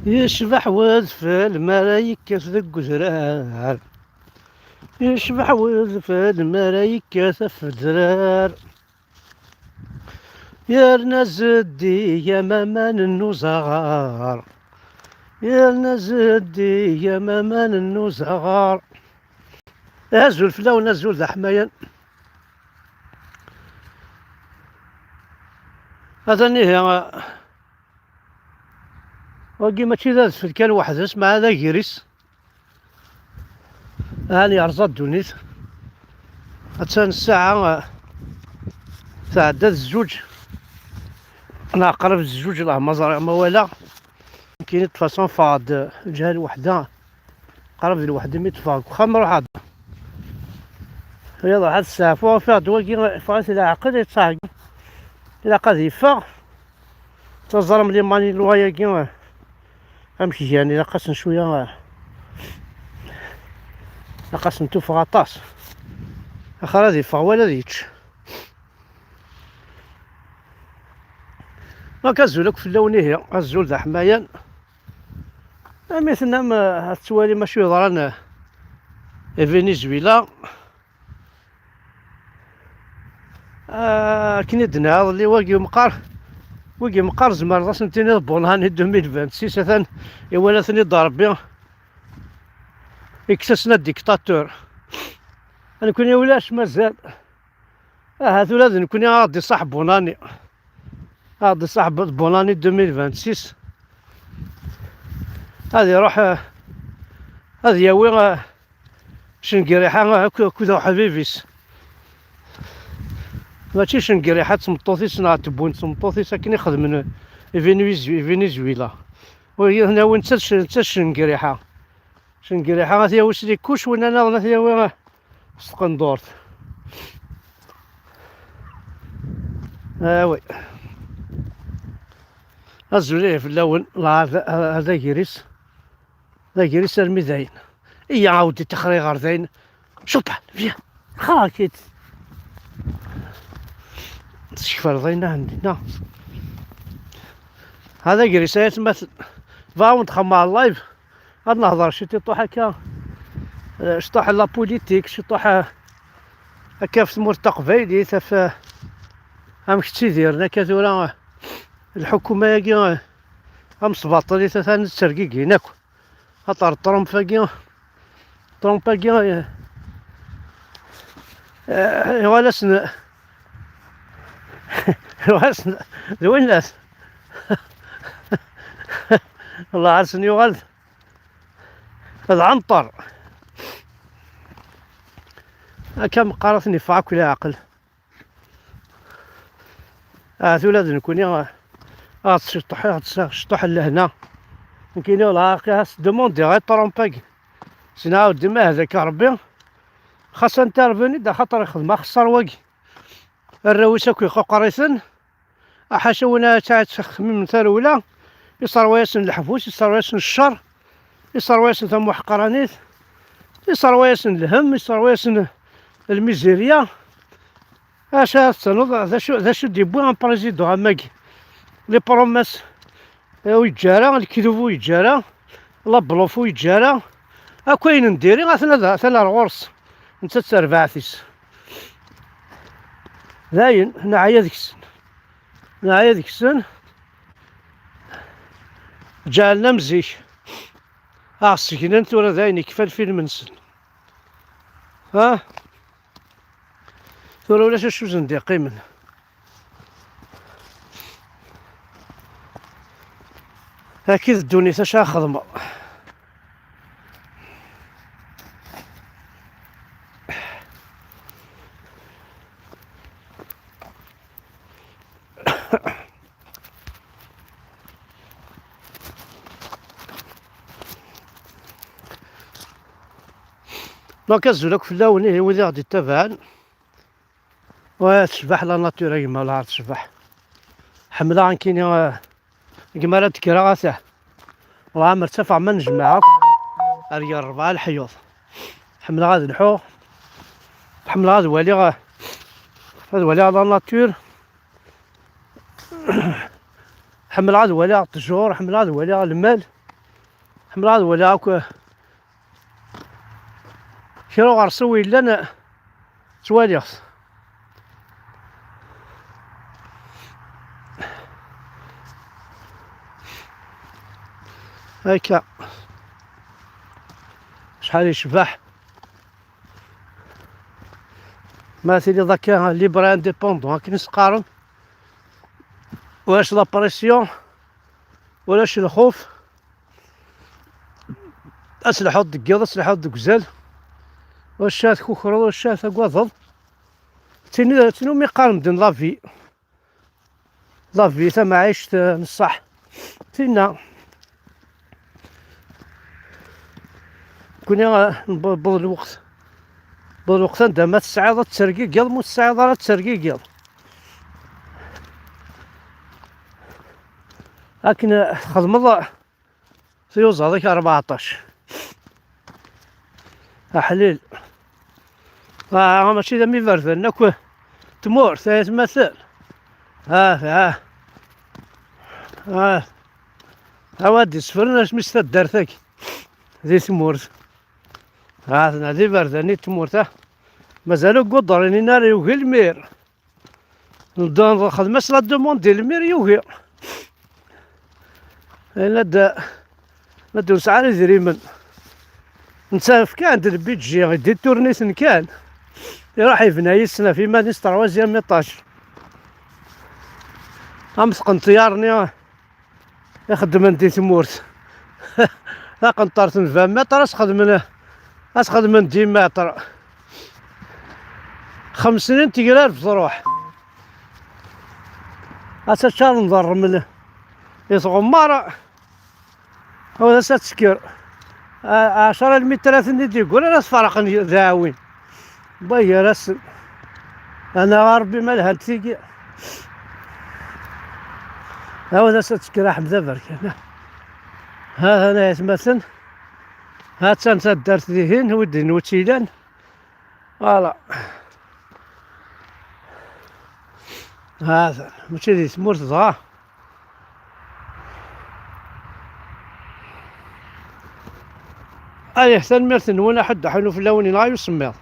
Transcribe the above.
يشبح وز في الملايكة ذق زرار، يشبح وز في الملايكة في الزرار، يا ناس الدي يا مامان النزغار، يا ناس الدي يا مامان النزغار. هزوا الفلاو نزوا ذا حمايا. هذا نيه وقي ماشي ذا في كان واحد اسمه هذا جريس هاني أرزا الدونيت. أتسان الساعة تعدى الزوج، أنا قرب الزوج راه مزرعة ما والو. كاين فاصون فاض الجهة الوحدة قرب الوحدة ميتفاق واخا نروح هاد يلا هاد الساعة فوق فيها دواكي فايت إلا عقل يتصاحب إلا قاد يفاق تزرم لي ماني لوايا كي أمشي يعني إلا قاس شوية إلا قاس نتوفى غطاس أخر هادي يفاق ولا ديتش. ما كنزولك في اللون هي الزول ذا حمايا مثلنا ما التوالي ماشي يضرنا فنزويلا. كني دناض اللي واقي مقار زمر راس نتيني بونهاني 2026 ثان يولاتني ضربي يكسسنا الديكتاتور. انا كوني ولاش مازال هذو لازم نكوني غادي صاحب بوناني، غادي صاحب بوناني 2026 هذه يروح هذه ياوي شنقريحة كذا حبيبيس ماشي شنقريحة تمطوطي صناعة بون تمطوطي ساكن يخدم فينيزويلا وهي هنا وين نتا شنقريحة غادي واش لي كوش وين انا غادي وين سقندورت. وي الزوليه في اللون هذا كيريس، هذا كيريس الميزاين إيا عاودي تخري غردين شطح فيها خاكيت تشكفر ضينا عندنا. هذا كريسات مثل فاون تخمع اللايف هاد نهضر شي تطوح هكا شطوح لا بوليتيك شطوح هكا في المرتقبيلي تاف هامش تيديرنا كثورا الحكومة ياكي مصباطلي تاع نتسرقيكي ناكو خاطر ترومب كي يوالسن يوالسن وين الناس الله عارسن يوغل العنطر كم قارثني فاك ولا عقل ثولاد نكوني شطح لهنا كاين ولا خاص دوموندي غير طرومباكي سنعاود ديما هذاك ربي خاص انترفوني دا خاطر يخدم خسر واقي الرويسه كي قريثن حاشا ونا تاع تخمم من ثروله يصير وياسن الحفوس يصير وياسن الشر يصير وياسن ثم حقرانيت يصير وياسن الهم يصير وياسن الميزيريا اشا تنوض ذا شو ديبو ان بريزيدون اماكي لي بروميس ويتجارى الكذوب ويتجارى لا بلوف ويتجارى اكاين نديري غاثنا الغرس نتا تربعثيس داين نعيا ديك السن جعلنا مزيك السكنانت ولا داين يكفى الفيلم نسن ثورة ولاش شو زندي قيمن اكيد الدوني تاشا خدمة دونك الزولك في اللون هي وذي غادي تبان وتشبح لا ناتور كيما لا عاد تشبح حملة عن كاين كيما تكرا غاساه راه مرتفع ما نجمعك ريال 4 الحيوط حملة غادي نحو حملة غادي والي لا ناتور حملة غادي والي الطجور حملة غادي والي المال حمراء ولا هاك كيرو غرسوي لنا تواليخ هكا شحال يشبح مثلي ذاك ليبر انديبوندون هاك نسقارن واش لابريسيون ولاش الخوف اسلحة دقيض اسلحة دقزال واش شات كوكرو واش شات كواضض تنو مي قارن بدن لافي ثما عيشت نصح فينا كنا نبض الوقت عندما تسعيض تسرقي قيض مو تسعيض راه تسرقي قيض لكن خدمض سيوز هذاك 14 حليل ماشي ذا مي فردن ناكو تمور ثلاث مثل وادي سفرناش مستد دارتك ذي تمورت ذي فردني تمورت مازالو قدرني نار يوهي المير نبدا نخدم لا دوموند ديال المير يوهي لا ساعة يدريمن نسافك عند البيتجي غيدي تورنيس كان يروح يبنى يسنا في مدينة تروازيام ميطاج أمسقن طيارني يخدم ندي تمورت لا قنطرت 20 متر اسخدم من 10 متر 5 سنين تقرار في تروح شهر نضر منه يتغمر هو تسكر 10 المترات اللي يقول انا فرق ذاوين بيا رسم انا ربي ما لها تيجي هذا تسكر احمد برك ها انا يتمثل ها تنسى دارت ذهين ودي نوتيلان فوالا هذا ماشي ذي تمورت ضغا أي حتى المرتن وانا حد حنو في اللون لا يسمى